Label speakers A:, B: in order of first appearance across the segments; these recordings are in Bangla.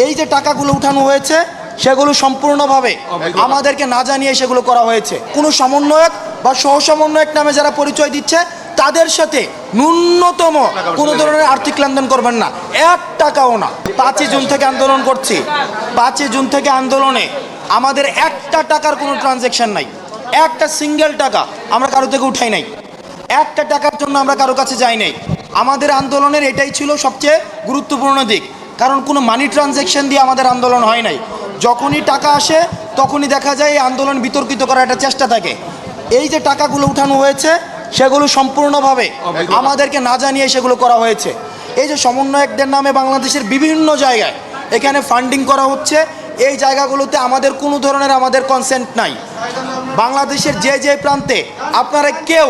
A: এই যে টাকাগুলো উঠানো হয়েছে সেগুলো সম্পূর্ণভাবে আমাদেরকে না জানিয়ে সেগুলো করা হয়েছে। কোনো সমন্বয়ক বা সহসমন্বয়ক নামে যারা পরিচয় দিচ্ছে তাদের সাথে ন্যূনতম কোনো ধরনের আর্থিক লেনদেন করবেন না, 1 টাকাও না। 5ই জুন থেকে আন্দোলন করছি, 5ই জুন থেকে আন্দোলনে আমাদের 1টা টাকার কোনো ট্রানজ্যাকশন নাই, একটা সিঙ্গেল টাকা আমরা কারো থেকে উঠাই নাই, 1টা টাকার জন্য আমরা কারো কাছে যাই নাই। আমাদের আন্দোলনের এটাই ছিল সবচেয়ে গুরুত্বপূর্ণ দিক, কারণ কোনো মানি ট্রানজ্যাকশন দিয়ে আমাদের আন্দোলন হয় নাই। যখনই টাকা আসে তখনই দেখা যায় এই আন্দোলন বিতর্কিত করার একটা চেষ্টা থাকে। এই যে টাকাগুলো উঠানো হয়েছে সেগুলো সম্পূর্ণভাবে আমাদেরকে না জানিয়ে সেগুলো করা হয়েছে। এই যে সমন্বয়কদের নামে বাংলাদেশের বিভিন্ন জায়গায় এখানে ফান্ডিং করা হচ্ছে, এই জায়গাগুলোতে আমাদের কোনো ধরনের কনসেন্ট নাই। বাংলাদেশের যে প্রান্তে আপনারা কেউ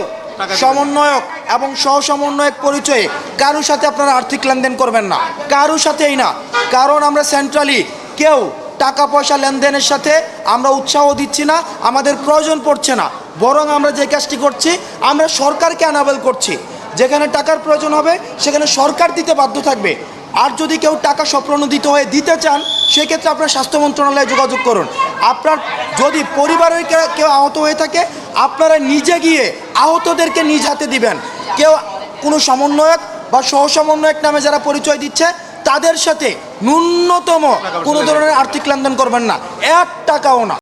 A: সমন্বয়ক এবং সহসমন্বয়ক পরিচয়ে কারোর সাথে আপনারা আর্থিক লেনদেন করবেন না, কারোর সাথেই না। কারণ আমরা সেন্ট্রালি কেউ টাকা পয়সা লেনদেনের সাথে আমরা উৎসাহ দিচ্ছি না, আমাদের প্রয়োজন পড়ছে না। বরং আমরা যে কাজটি করছি, আমরা সরকারকে অ্যানাবেল করছি। যেখানে টাকার প্রয়োজন হবে সেখানে সরকার দিতে বাধ্য থাকবে। আর যদি কেউ টাকা স্বপ্রণোদিত হয়ে দিতে চান সেক্ষেত্রে আপনার স্বাস্থ্য মন্ত্রণালয়ে যোগাযোগ করুন। আপনার যদি পরিবারের কেউ আহত হয়ে থাকে আপনারা নিজে গিয়ে আহতদেরকে নিজ হাতে দিবেন। কেউ কোনো সমন্বয়ক বা সহসমন্বয়ক নামে যারা পরিচয় দিচ্ছে তাদের সাথে ন্যূনতম কোনো ধরনের আর্থিক লেনদেন করবেন না, 1 টাকাও না।